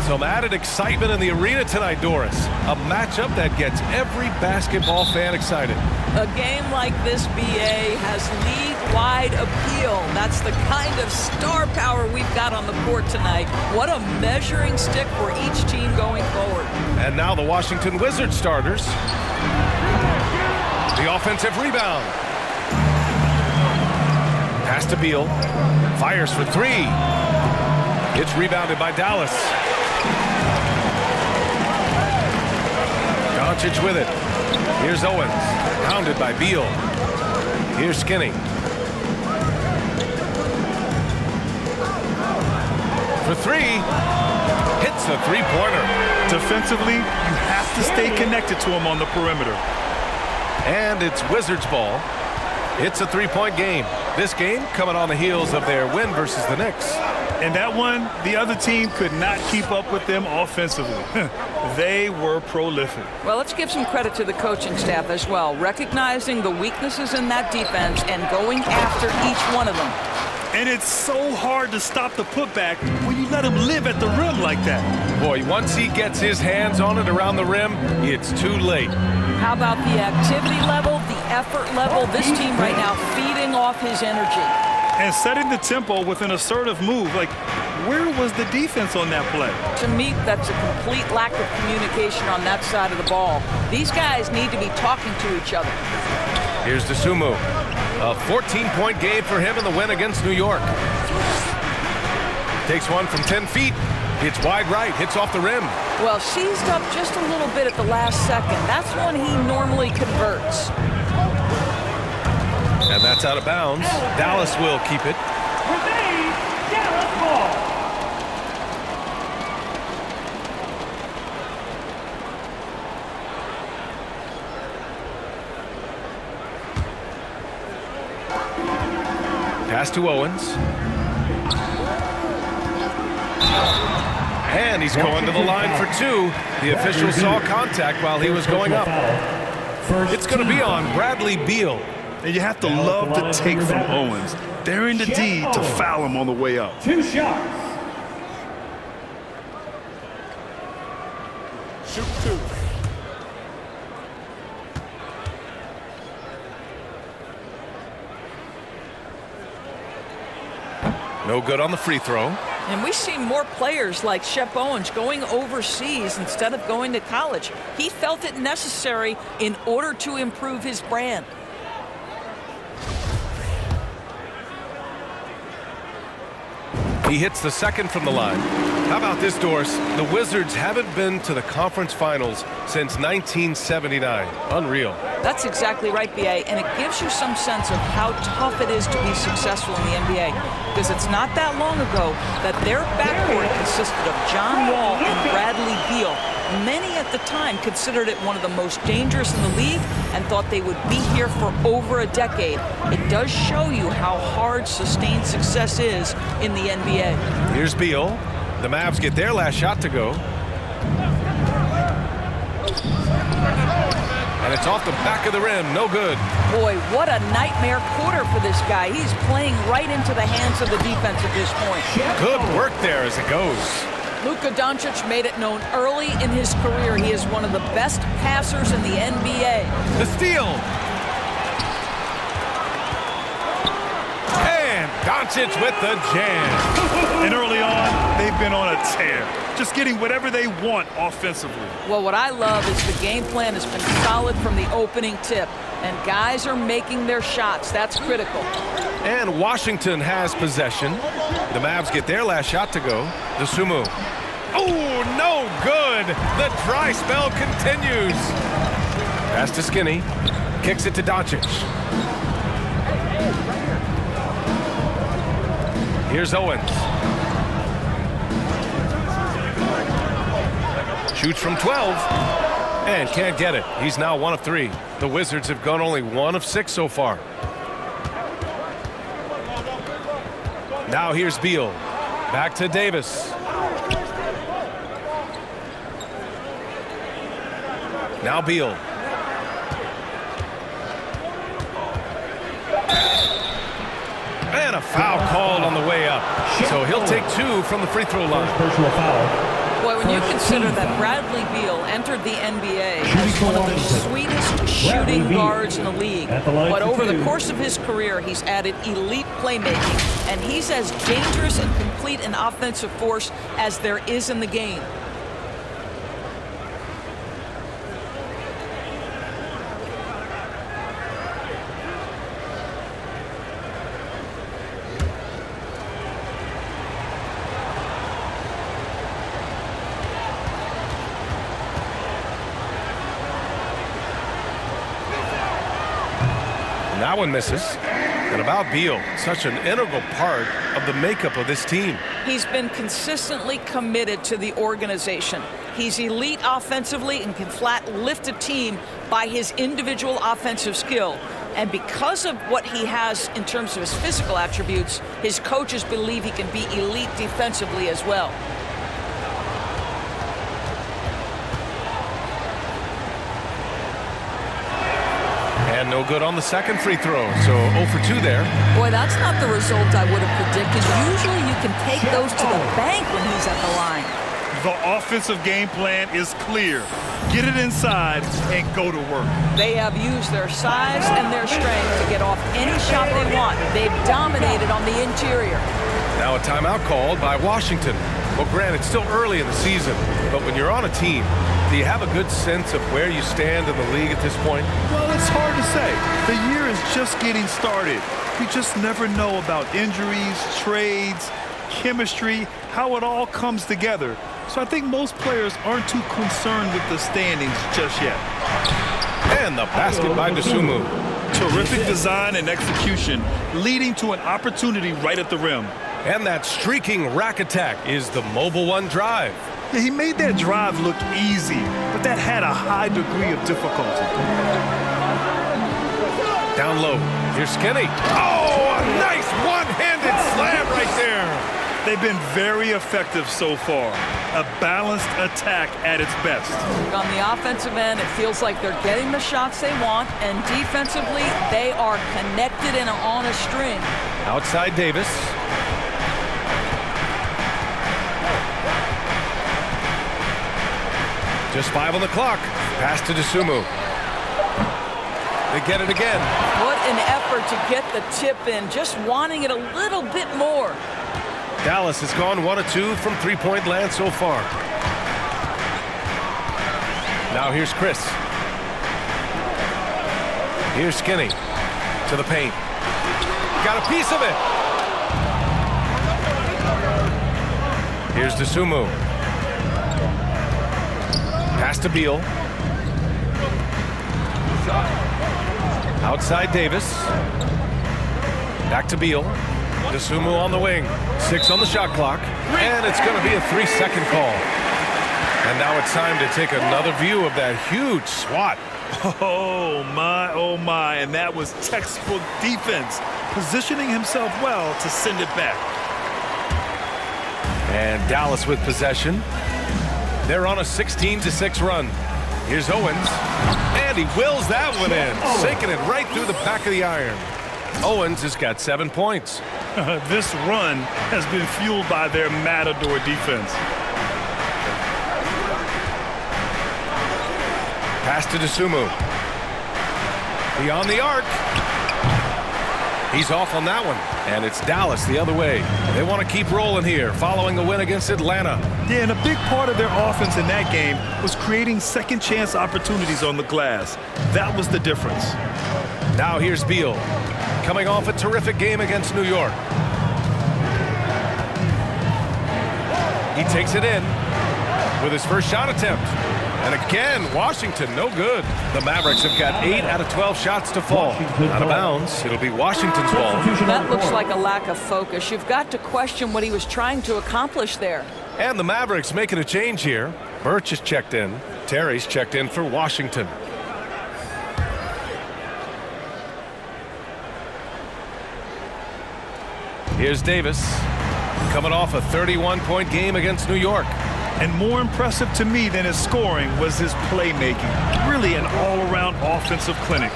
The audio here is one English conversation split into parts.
Some added excitement in the arena tonight, Doris. A matchup that gets every basketball fan excited. A game like this, BA, has league-wide appeal. That's the kind of star power we've got on the court tonight. What a measuring stick for each team going forward. And now the Washington Wizards starters. The offensive rebound. Pass to Beal. Fires for three. It's rebounded by Dallas. Doncic with it. Here's Owens. Pounded by Beal. Here's Skinny. For three. Hits the three-pointer. Defensively, you have to stay connected to him on the perimeter. And it's Wizards ball. It's a three-point game. This game coming on the heels of their win versus the Knicks. And that one, the other team could not keep up with them offensively. They were prolific. Well, let's give some credit to the coaching staff as well, recognizing the weaknesses in that defense and going after each one of them. And it's so hard to stop the putback when you let him live at the rim like that. Boy, once he gets his hands on it around the rim, it's too late. How about the activity level, the effort level? This team right now feeding off his energy. And setting the tempo with an assertive move. Like, where was the defense on that play? To me, that's a complete lack of communication on that side of the ball. These guys need to be talking to each other. Here's Dosunmu. A 14-point game for him in the win against New York. Takes one from 10 feet. It's wide right, hits off the rim. Well, seized up just a little bit at the last second. That's when he normally converts. And that's out of bounds. Dallas will keep it. Dallas ball. Pass to Owens. And he's going to the line for two. The official saw contact while he was going up. It's going to be on Bradley Beal. And you have to love the take from Owens. Daring the deed to foul him on the way up. 2 shots. Shoot two. No good on the free throw. And we see more players like Shep Owens going overseas instead of going to college. He felt it necessary in order to improve his brand. He hits the second from the line. How about this, Doris? The Wizards haven't been to the conference finals since 1979. Unreal. That's exactly right, BA, and it gives you some sense of how tough it is to be successful in the NBA, because it's not that long ago that their backcourt consisted of John Wall and Bradley Beal. Many at the time considered it one of the most dangerous in the league and thought they would be here for over a decade. It does show you how hard sustained success is in the NBA. Here's Beal. The Mavs get their last shot to go. And it's off the back of the rim. No good. Boy, what a nightmare quarter for this guy. He's playing right into the hands of the defense at this point. Good work there as it goes. Luka Doncic made it known early in his career he is one of the best passers in the NBA. The steal. And Doncic with the jam. And early on, they've been on a tear. Just getting whatever they want offensively. Well, what I love is the game plan has been solid from the opening tip. And guys are making their shots. That's critical. And Washington has possession. The Mavs get their last shot to go. Dosunmu. Oh, no good. The dry spell continues. Pass to Skinny. Kicks it to Doncic. Here's Owens. Shoots from 12. And can't get it. He's now 1 of 3. The Wizards have gone only 1 of 6 so far. Now here's Beal. Back to Davis. Now Beal. And a foul called on the way up. So he'll take 2 from the free throw line. Personal foul. Boy, when you consider that Bradley Beal entered the NBA as one of the sweetest shooting guards in the league, but over the course of his career, he's added elite playmaking, and he's as dangerous and complete an offensive force as there is in the game. That one misses. And about Beal, such an integral part of the makeup of this team. He's been consistently committed to the organization. He's elite offensively and can flat lift a team by his individual offensive skill. And because of what he has in terms of his physical attributes, his coaches believe he can be elite defensively as well. And no good on the second free throw, so 0 for 2 there. Boy, that's not the result I would have predicted. Usually you can take those to the bank when he's at the line. The offensive game plan is clear. Get it inside and go to work. They have used their size and their strength to get off any shot they want. They've dominated on the interior. Now a timeout called by Washington. Well, granted, it's still early in the season, but when you're on a team, do you have a good sense of where you stand in the league at this point? Well, it's hard to say. The year is just getting started. You just never know about injuries, trades, chemistry, how it all comes together. So I think most players aren't too concerned with the standings just yet. And the basket by Dosunmu. Terrific design and execution, leading to an opportunity right at the rim. And that streaking rack attack is the mobile one drive. Yeah, he made that drive look easy, but that had a high degree of difficulty. Down low. Here's Skinny. Oh, a nice one-handed slam right there. They've been very effective so far. A balanced attack at its best. On the offensive end, it feels like they're getting the shots they want, and defensively, they are connected and on a string. Outside Davis. Just 5 on the clock. Pass to Dosunmu. They get it again. What an effort to get the tip in, just wanting it a little bit more. Dallas has gone 1 of 2 from three-point land so far. Now here's Chris. Here's Skinny to the paint. Got a piece of it. Here's Dosunmu. Pass to Beal. Outside Davis. Back to Beal. Dosunmu on the wing. 6 on the shot clock. And it's going to be a 3-second call. And now it's time to take another view of that huge swat. Oh my, and that was textbook defense, positioning himself well to send it back. And Dallas with possession. They're on a 16-6 run. Here's Owens. And he wills that one in, sinking it right through the back of the iron. Owens has got 7 points. This run has been fueled by their matador defense. Pass to Dosunmu. Beyond the arc. He's off on that one. And it's Dallas the other way. They want to keep rolling here following the win against Atlanta. Yeah, and a big part of their offense in that game was creating second chance opportunities on the glass. That was the difference. Now here's Beal, coming off a terrific game against New York. He takes it in with his first shot attempt. And again, Washington, no good. The Mavericks have got 8 out of 12 shots to fall. Out of bounds, it'll be Washington's ball. That looks like a lack of focus. You've got to question what he was trying to accomplish there. And the Mavericks making a change here. Birch is checked in. Terry's checked in for Washington. Here's Davis, coming off a 31-point game against New York. And more impressive to me than his scoring was his playmaking. Really an all-around offensive clinic.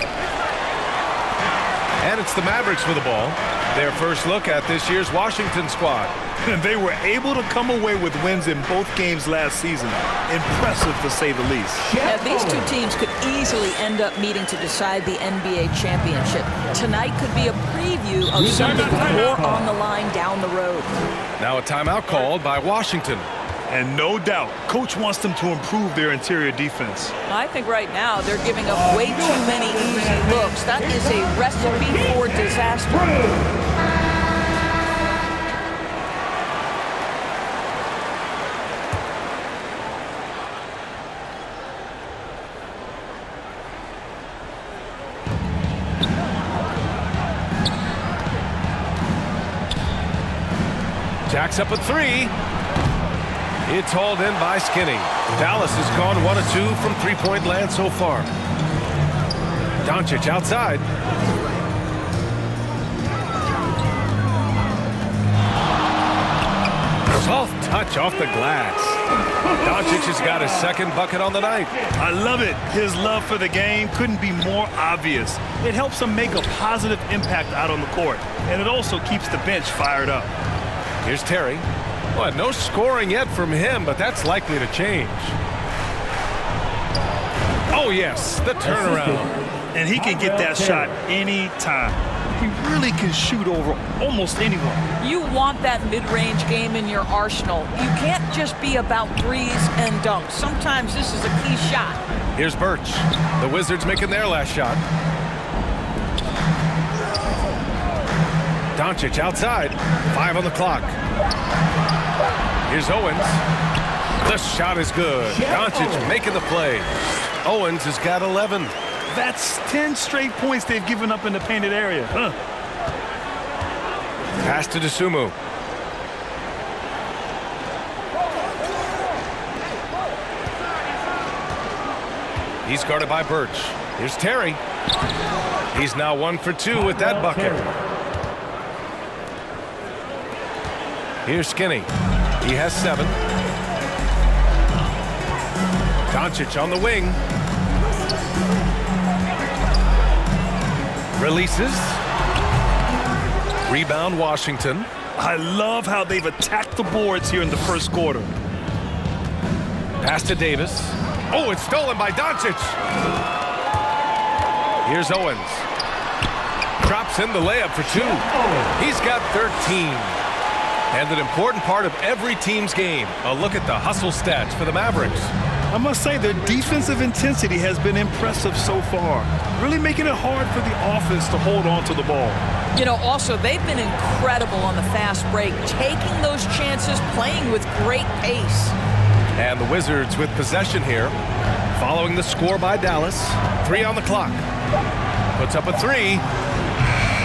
And it's the Mavericks with the ball. Their first look at this year's Washington squad. And they were able to come away with wins in both games last season. Impressive, to say the least. Yeah, these two teams could easily end up meeting to decide the NBA championship. Tonight could be a preview of something more on the line down the road. Now a timeout called by Washington. And no doubt, coach wants them to improve their interior defense. I think right now they're giving up way too many easy looks. That is a recipe for disaster. Jacks up a three. It's hauled in by Skinny. Dallas has gone 1 of 2 from three-point land so far. Doncic outside. Soft touch off the glass. Doncic has got his second bucket on the night. I love it. His love for the game couldn't be more obvious. It helps him make a positive impact out on the court, and it also keeps the bench fired up. Here's Terry. Well, no scoring yet from him, but that's likely to change. Oh, yes, the turnaround. And he can get that shot anytime. He really can shoot over almost anyone. You want that mid-range game in your arsenal. You can't just be about threes and dunks. Sometimes this is a key shot. Here's Birch. The Wizards making their last shot. Doncic outside. 5 on the clock. Here's Owens. The shot is good. Doncic making the play. Owens has got 11. That's 10 straight points they've given up in the painted area. Pass to Dosunmu. He's guarded by Birch. Here's Terry. He's now 1 for 2 with that bucket. Here's Skinny. He has 7. Doncic on the wing. Releases. Rebound Washington. I love how they've attacked the boards here in the first quarter. Pass to Davis. Oh, it's stolen by Doncic. Here's Owens. Drops in the layup for 2. He's got 13. And an important part of every team's game. A look at the hustle stats for the Mavericks. I must say their defensive intensity has been impressive so far. Really making it hard for the offense to hold on to the ball. You know, also, they've been incredible on the fast break, taking those chances, playing with great pace. And the Wizards with possession here, following the score by Dallas. 3 on the clock. Puts up a 3.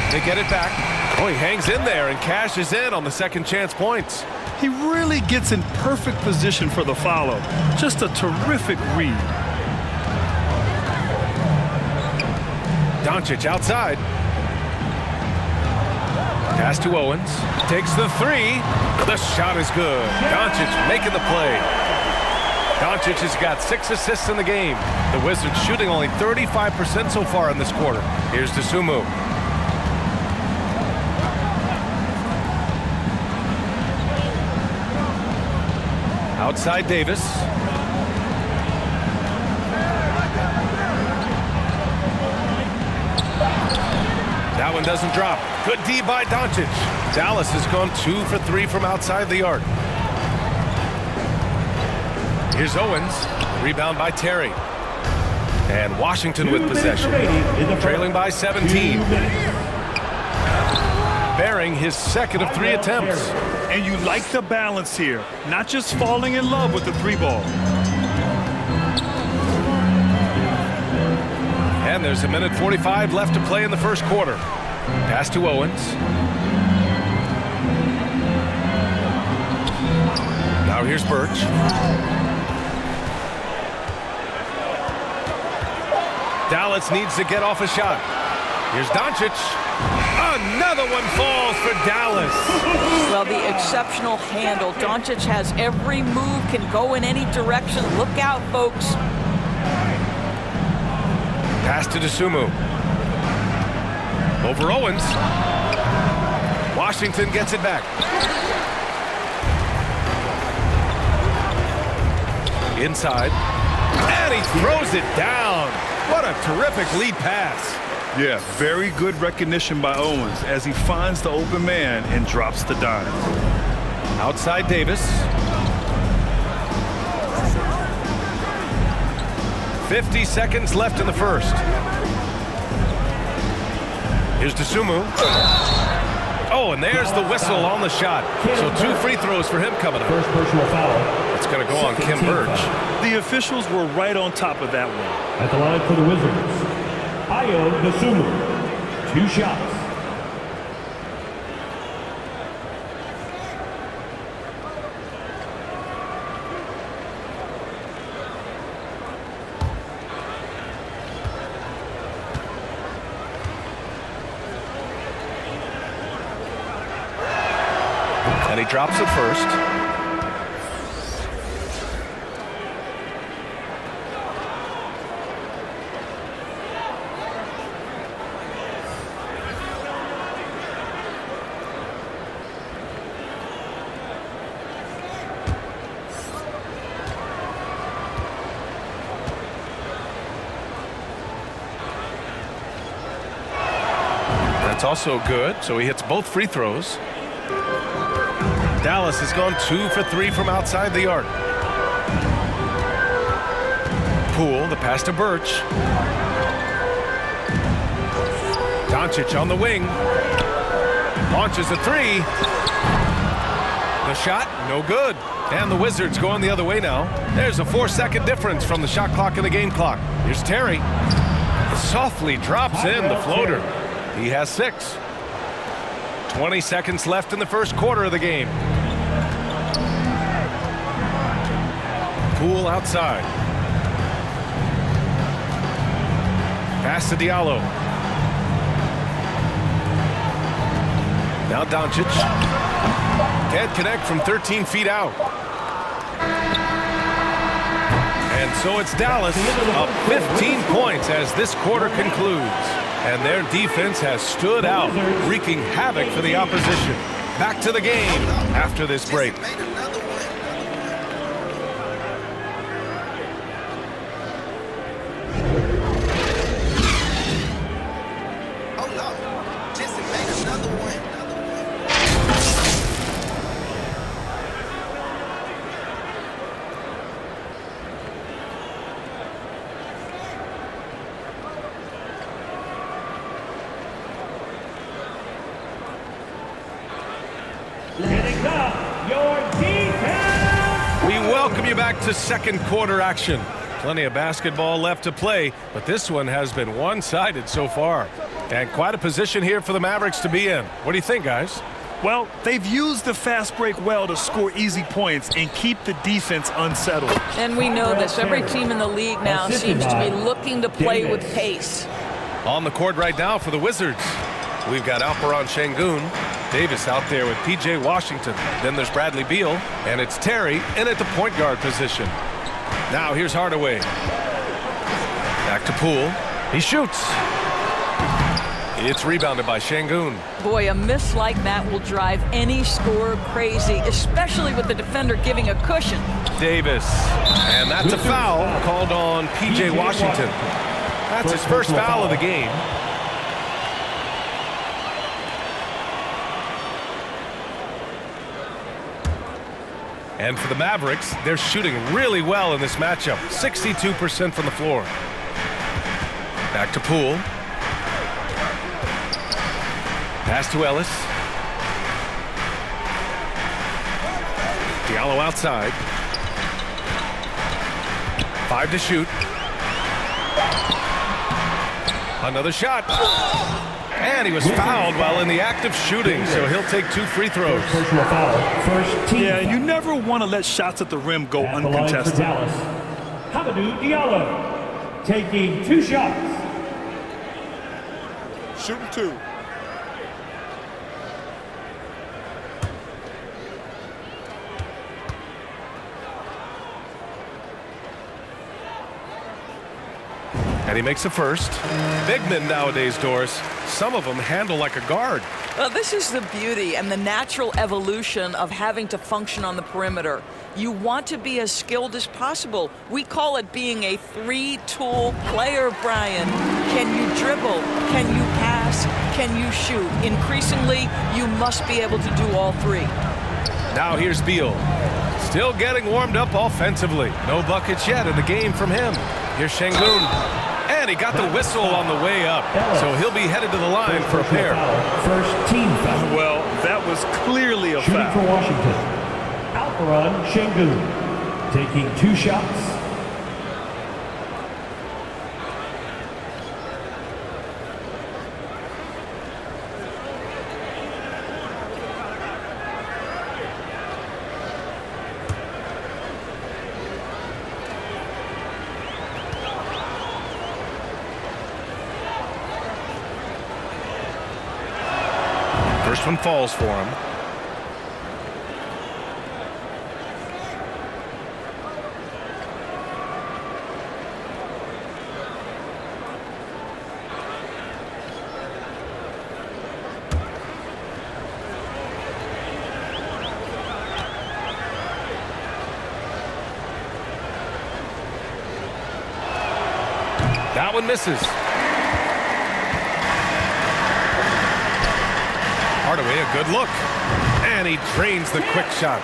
They get it back. Oh, he hangs in there and cashes in on the second chance points. He really gets in perfect position for the follow. Just a terrific read. Doncic outside. Pass to Owens. Takes the 3. The shot is good. Doncic making the play. Doncic has got 6 assists in the game. The Wizards shooting only 35% so far in this quarter. Here's Dosunmu. Outside Davis. That one doesn't drop. Good D by Doncic. Dallas has gone 2 for 3 from outside the arc. Here's Owens. Rebound by Terry. And Washington with possession. Trailing by 17. Bearing his second of 3 attempts. And you like the balance here. Not just falling in love with the 3 ball. And there's 1:45 left to play in the first quarter. Pass to Owens. Now here's Birch. Dallas needs to get off a shot. Here's Doncic. Another one falls for Dallas. Well, the exceptional handle. Doncic has every move, can go in any direction. Look out, folks. Pass to Dosunmu. Over Owens. Washington gets it back. Inside. And he throws it down. What a terrific lead pass. Yeah, very good recognition by Owens as he finds the open man and drops the dime. Outside Davis. 50 seconds left in the first. Here's Dosunmu. Oh, and there's the whistle on the shot. So 2 free throws for him coming up. First personal foul. It's going to go on Kim Birch. The officials were right on top of that one. At the line for the Wizards, Ayo Dosunmu. 2 shots. And he drops it first. That's also good, so he hits both free throws. Dallas has gone 2 for 3 from outside the arc. Poole, the pass to Birch. Doncic on the wing. Launches a 3. The shot, no good. And the Wizards going the other way now. There's a 4-second difference from the shot clock and the game clock. Here's Terry. Softly drops in the floater. He has 6. 20 seconds left in the first quarter of the game. Poole outside. Pass to Diallo. Now Doncic. Can't connect from 13 feet out. And so it's Dallas up 15 points as this quarter concludes. And their defense has stood out, wreaking havoc for the opposition. Back to the game after this break. We welcome you back to second quarter action. Plenty of basketball left to play, but this one has been one-sided so far. And quite a position here for the Mavericks to be in. What do you think, guys? Well, they've used the fast break well to score easy points and keep the defense unsettled. And we know this. Every team in the league now seems to be looking to play with pace. On the court right now for the Wizards, we've got Alperon Şengün. Davis out there with P.J. Washington. Then there's Bradley Beal, and it's Terry in at the point guard position. Now here's Hardaway. Back to Poole. He shoots. It's rebounded by Şengün. Boy, a miss like that will drive any scorer crazy, especially with the defender giving a cushion. Davis. And that's a foul called on P.J. Washington. That's his first foul of the game. And for the Mavericks, they're shooting really well in this matchup. 62% from the floor. Back to Poole. Pass to Ellis. Diallo outside. 5 to shoot. Another shot. And he was fouled while in the act of shooting, so he'll take 2 free throws. Personal foul. First team. Yeah, you never want to let shots at the rim go At the line for uncontested. Dallas, Hamidou Diallo taking 2 shots. Shooting 2. And he makes a first. Big men nowadays, Doris, some of them handle like a guard. Well, this is the beauty and the natural evolution of having to function on the perimeter. You want to be as skilled as possible. We call it being a three-tool player, Brian. Can you dribble? Can you pass? Can you shoot? Increasingly, you must be able to do all three. Now here's Beal. Still getting warmed up offensively. No buckets yet in the game from him. Here's Şengün. And he got the whistle on the way up. So he'll be headed to the line for a pair. First team foul. Well, that was clearly a Shooting foul. for Washington, Alperen Şengün, taking 2 shots. First one falls for him. That one misses. Hardaway, a good look. And he drains the quick shot.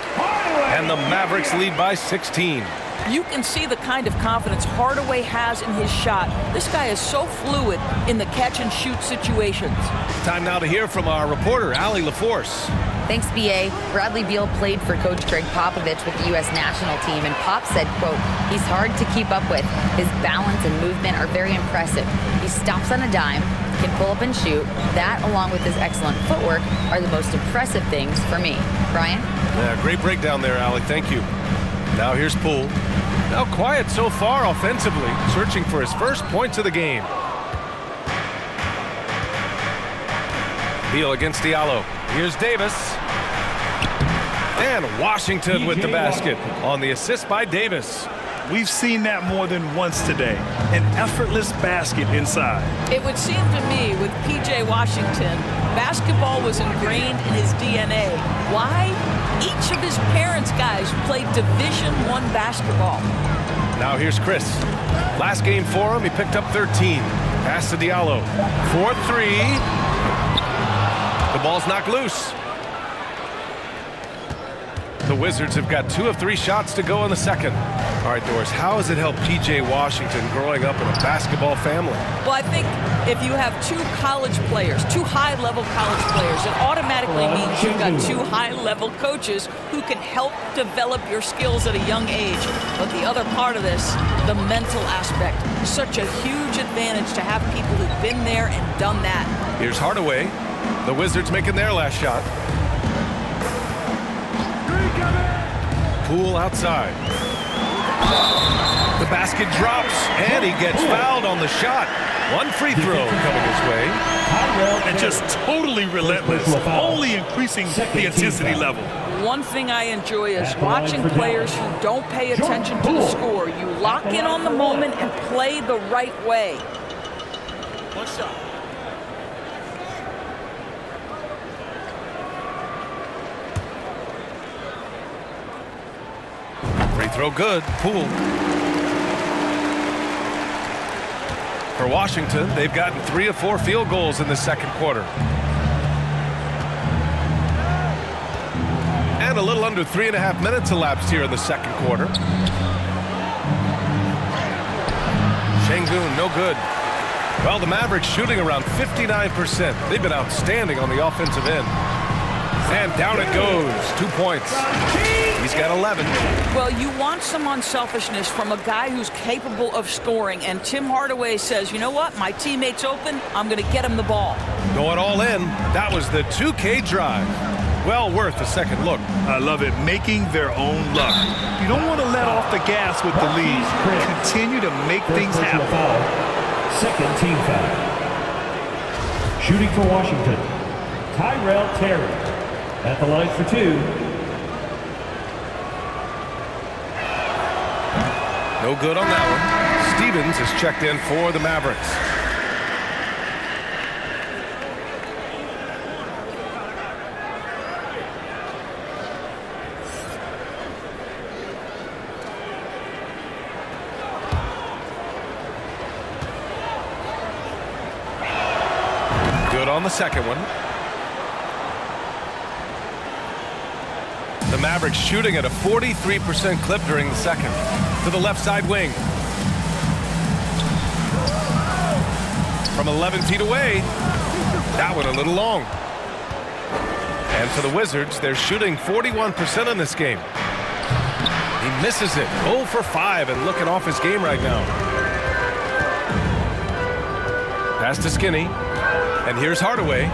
And the Mavericks lead by 16. You can see the kind of confidence Hardaway has in his shot. This guy is so fluid in the catch-and-shoot situations. Time now to hear from our reporter, Allie LaForce. Thanks, B.A. Bradley Beal played for Coach Greg Popovich with the U.S. national team, and Pop said, quote, he's hard to keep up with. His balance and movement are very impressive. He stops on a dime, can pull up and shoot. That, along with his excellent footwork, are the most impressive things for me. Brian? Yeah, great breakdown there, Allie. Thank you. Now here's Poole. Now quiet so far offensively, searching for his first points of the game. Beal against Diallo. Here's Davis. And Washington with the basket on the assist by Davis. We've seen that more than once today. An effortless basket inside. It would seem to me with P.J. Washington, basketball was ingrained in his DNA. Why? Each of his parents' guys played Division I basketball. Now here's Chris. Last game for him, he picked up 13. Pass to Diallo. 4-3. The ball's knocked loose. The Wizards have got 2 of 3 shots to go in the second. All right, Doris, how has it helped P.J. Washington growing up in a basketball family? Well, I think if you have 2 college players, 2 high-level college players, it automatically means you've got 2 high-level coaches who can help develop your skills at a young age. But the other part of this, the mental aspect, such a huge advantage to have people who've been there and done that. Here's Hardaway. The Wizards making their last shot. Poole outside. The basket drops, and he gets fouled on the shot. One free throw coming his way. And just totally relentless, only increasing the intensity level. One thing I enjoy is watching players who don't pay attention to the score. You lock in on the moment and play the right way. One shot. Free throw good. Poole. For Washington, they've gotten 3 of 4 field goals in the second quarter. And a little under 3.5 minutes elapsed here in the second quarter. Şengün, no good. Well, the Mavericks shooting around 59%. They've been outstanding on the offensive end. And down it goes. 2 points. He's got 11. Well, you want some unselfishness from a guy who's capable of scoring. And Tim Hardaway says, you know what? My teammate's open. I'm going to get him the ball. Going all in. That was the 2K drive. Well worth a second look. I love it. Making their own luck. You don't want to let off the gas with the lead. Continue to make things happen. Second team foul. Shooting for Washington, Tyrell Terry. At the line for 2. No good on that one. Stevens is checked in for the Mavericks. Good on the second one. The Mavericks shooting at a 43% clip during the second. To the left side wing. From 11 feet away. That one a little long. And for the Wizards, they're shooting 41% in this game. He misses it. 0 for 5 and looking off his game right now. Pass to Skinny. And here's Hardaway.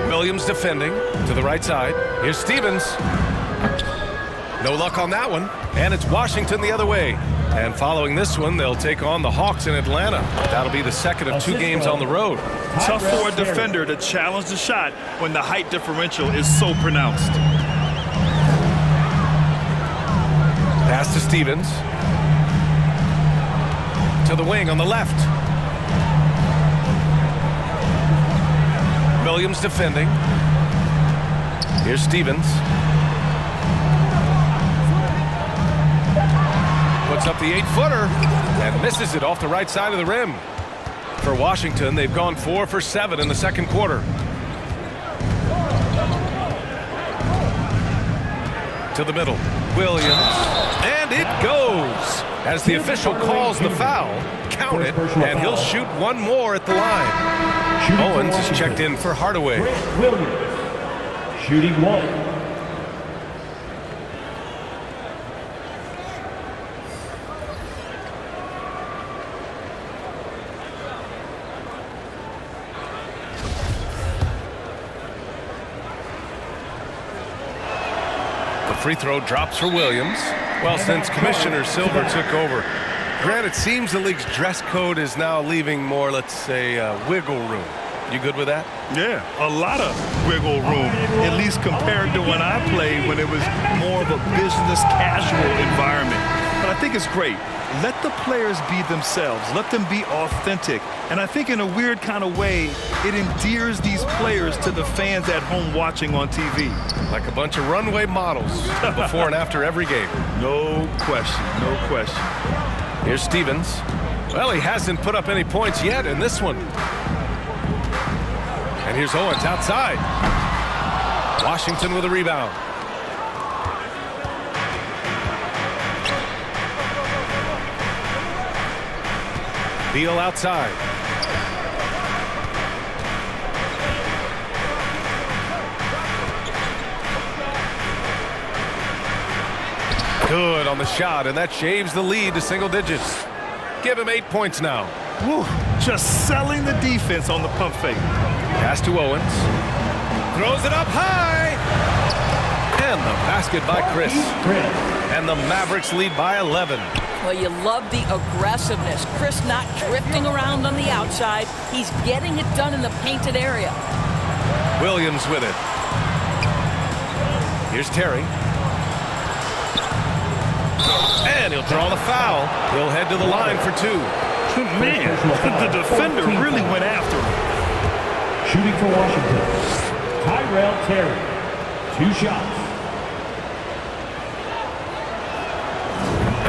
Williams defending to the right side. Here's Stevens. No luck on that one. And it's Washington the other way. And following this one, they'll take on the Hawks in Atlanta. That'll be the second of 2 games on the road. Tough for a defender to challenge the shot when the height differential is so pronounced. Pass to Stevens. To the wing on the left. Williams defending. Here's Stevens. Puts up the 8-footer and misses it off the right side of the rim. For Washington, they've gone 4 for 7 in the second quarter. To the middle. Williams. And it goes. As the official calls the foul, count it, and he'll shoot one more at the line. Owens is checked in for Hardaway. Williams, shooting 1. The free throw drops for Williams. Well, since Commissioner Silver took over, Grant, it seems the league's dress code is now leaving more, let's say, wiggle room. You good with that? Yeah, a lot of wiggle room, at least compared to when I played, when it was more of a business casual environment. But I think it's great. Let the players be themselves. Let them be authentic. And I think in a weird kind of way, it endears these players to the fans at home watching on TV. Like a bunch of runway models before and after every game. No question, no question. Here's Stevens. Well, he hasn't put up any points yet in this one. And here's Owens outside. Washington with a rebound. Beal outside. Good on the shot, and that shaves the lead to single digits. Give him 8 points now. Woo, just selling the defense on the pump fake. Pass to Owens. Throws it up high. And the basket by Chris. And the Mavericks lead by 11. Well, you love the aggressiveness. Chris not drifting around on the outside. He's getting it done in the painted area. Williams with it. Here's Terry. And he'll draw the foul. He'll head to the line for 2. Man, the defender really went after him. Shooting for Washington, Tyrell Terry. 2 shots.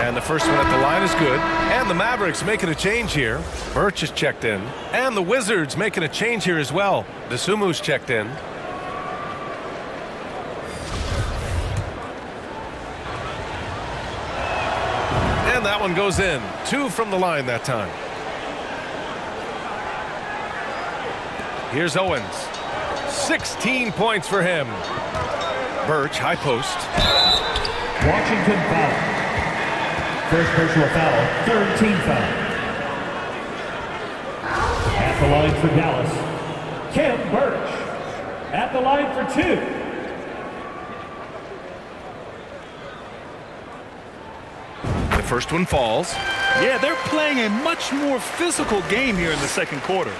And the first one at the line is good. And the Mavericks making a change here. Birch is checked in. And the Wizards making a change here as well. DeSumu's checked in. And that one goes in. 2 from the line that time. Here's Owens. 16 points for him. Birch, high post. Washington foul. First personal foul, 3rd team foul. At the line for Dallas, Khem Birch. At the line for 2. The first one falls. Yeah, they're playing a much more physical game here in the second quarter.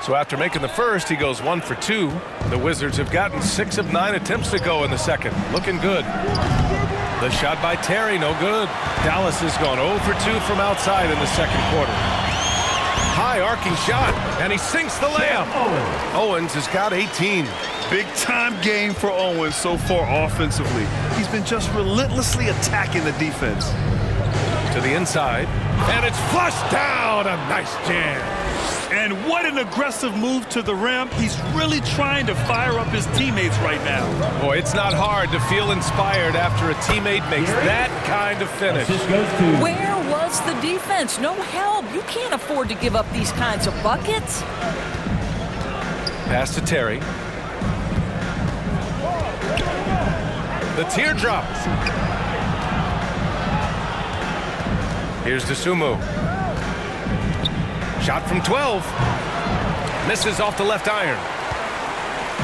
So after making the first, he goes 1 for 2. The Wizards have gotten 6 of 9 attempts to go in the second. Looking good. The shot by Terry, no good. Dallas has gone 0 for 2 from outside in the second quarter. High arcing shot, and he sinks the layup. Owens has got 18. Big time game for Owens so far offensively. He's been just relentlessly attacking the defense. To the inside, and it's flushed down. A nice jam. And what an aggressive move to the rim. He's really trying to fire up his teammates right now. Boy, it's not hard to feel inspired after a teammate makes that kind of finish. Where was the defense? No help. You can't afford to give up these kinds of buckets. Pass to Terry. The teardrop. Here's Dosunmu. Shot from 12. Misses off the left iron.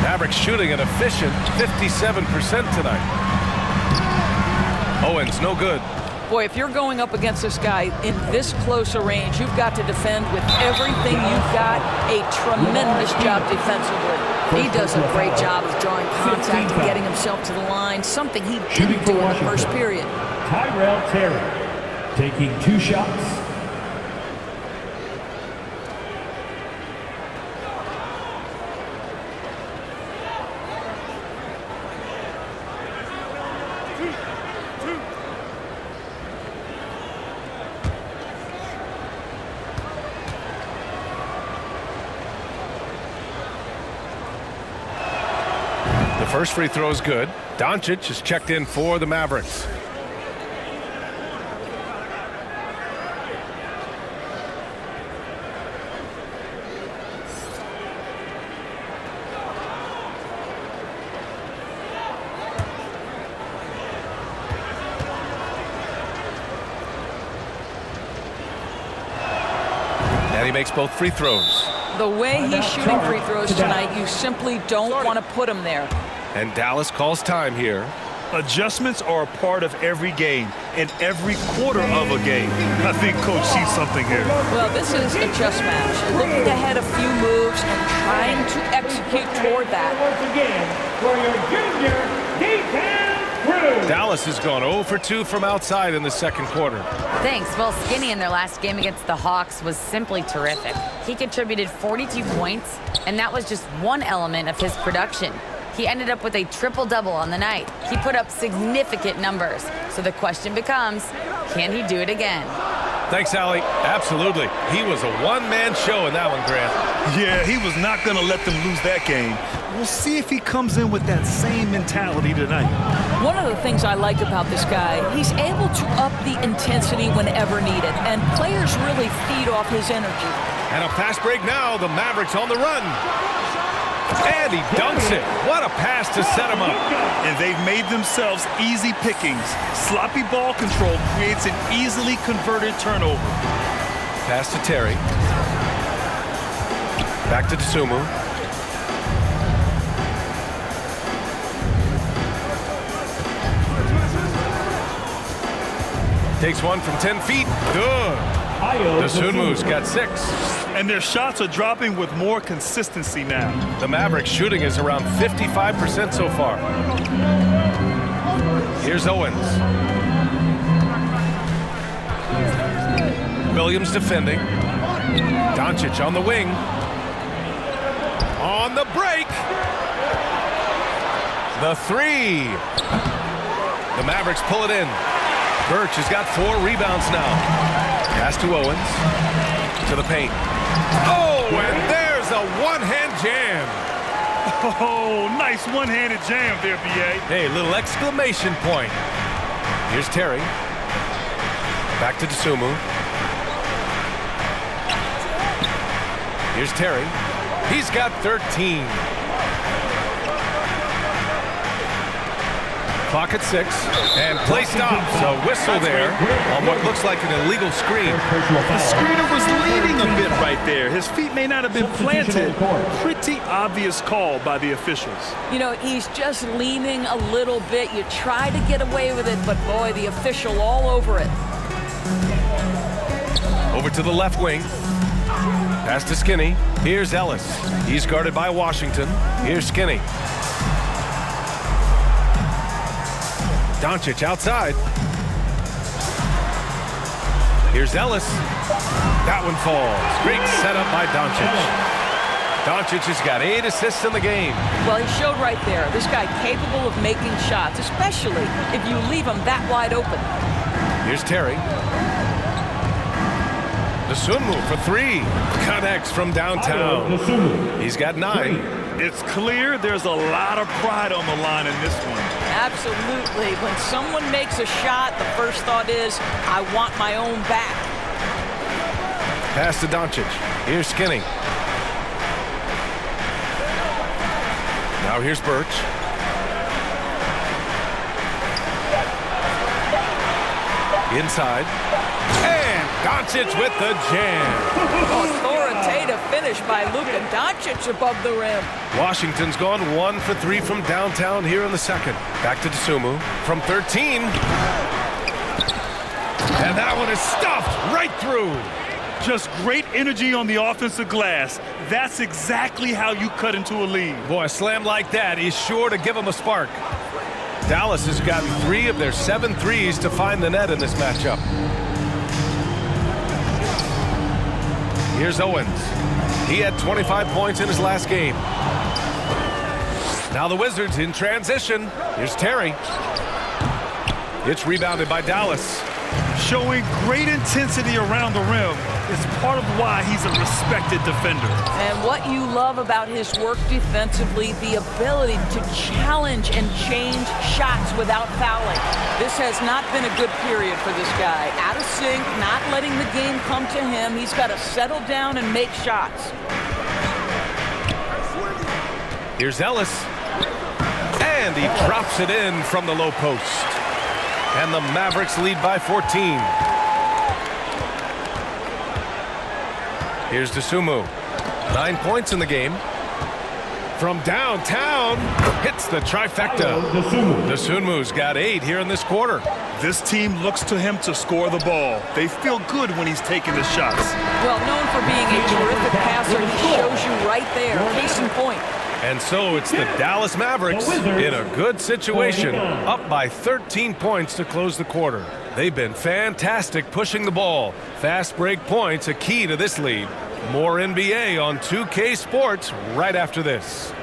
Mavericks shooting an efficient 57% tonight. Owens, no good. Boy, if you're going up against this guy in this close a range, you've got to defend with everything you've got. A tremendous job defensively. He does a great job of drawing contact and getting himself to the line, something he didn't do in the first period. Tyrell Terry taking 2 shots. First free throw is good. Doncic is checked in for the Mavericks. And he makes both free throws. The way he's shooting free throws tonight, you simply don't want to put him there. And Dallas calls time here. Adjustments are a part of every game and every quarter of a game. I think Coach sees something here. Well, this is a chess match. Looking ahead a few moves and trying to execute toward that. Once again, for your junior, Crew. Dallas has gone 0 for 2 from outside in the second quarter. Thanks. Well, Skinny in their last game against the Hawks was simply terrific. He contributed 42 points, and that was just one element of his production. He ended up with a triple-double on the night. He put up significant numbers. So the question becomes, can he do it again? Thanks, Allie. Absolutely. He was a one-man show in that one, Grant. Yeah, he was not going to let them lose that game. We'll see if he comes in with that same mentality tonight. One of the things I like about this guy, he's able to up the intensity whenever needed, and players really feed off his energy. And a fast break now. The Mavericks on the run. And he dunks it. What a pass to set him up. And they've made themselves easy pickings. Sloppy ball control creates an easily converted turnover. Pass to Terry. Back to Dosunmu. Takes one from 10 feet. Good. Dosunmu's got 6. And their shots are dropping with more consistency now. The Mavericks shooting is around 55% so far. Here's Owens. Williams defending. Doncic on the wing. On the break. The 3. The Mavericks pull it in. Birch has got 4 rebounds now. Pass to Owens. To the paint. Oh, and there's a one-hand jam. Oh, nice one-handed jam there, B.A. Hey, little exclamation point. Here's Terry. Back to Dosunmu. Here's Terry. He's got 13. Clock at 6, and play stops. A whistle there on what looks like an illegal screen. The screener was leaning a bit right there. His feet may not have been planted. Pretty obvious call by the officials. You know, he's just leaning a little bit. You try to get away with it, but boy, the official all over it. Over to the left wing. Pass to Skinny. Here's Ellis. He's guarded by Washington. Here's Skinny. Doncic outside. Here's Ellis. That one falls. Great setup by Doncic. Doncic has got 8 assists in the game. Well, he showed right there. This guy capable of making shots, especially if you leave him that wide open. Here's Terry. Dosunmu for 3. Connects from downtown. He's got 9. It's clear there's a lot of pride on the line in this one. Absolutely. When someone makes a shot, the first thought is, I want my own back. Pass to Doncic. Here's Skinny. Now here's Birch. Inside. And Doncic with the jam. Authoritative finish by Luka Doncic above the rim. Washington's gone 1 for 3 from downtown here in the second. Back to Dosunmu from 13. And that one is stuffed right through. Just great energy on the offensive glass. That's exactly how you cut into a lead. Boy, a slam like that is sure to give them a spark. Dallas has gotten 3 of their 7 threes to find the net in this matchup. Here's Owens. He had 25 points in his last game. Now the Wizards in transition. Here's Terry. It's rebounded by Dallas. Showing great intensity around the rim is part of why he's a respected defender. And what you love about his work defensively, the ability to challenge and change shots without fouling. This has not been a good period for this guy. Out of sync, not letting the game come to him. He's got to settle down and make shots. Here's Ellis. And he drops it in from the low post. And the Mavericks lead by 14. Here's Dosunmu. 9 points in the game. From downtown, hits the trifecta. Dosunmu's got 8 here in this quarter. This team looks to him to score the ball. They feel good when he's taking the shots. Well, known for being a terrific passer, he shows you right there. Case in point. And so it's the Dallas Mavericks in a good situation, up by 13 points to close the quarter. They've been fantastic pushing the ball. Fast break points a key to this lead. More NBA on 2K Sports right after this.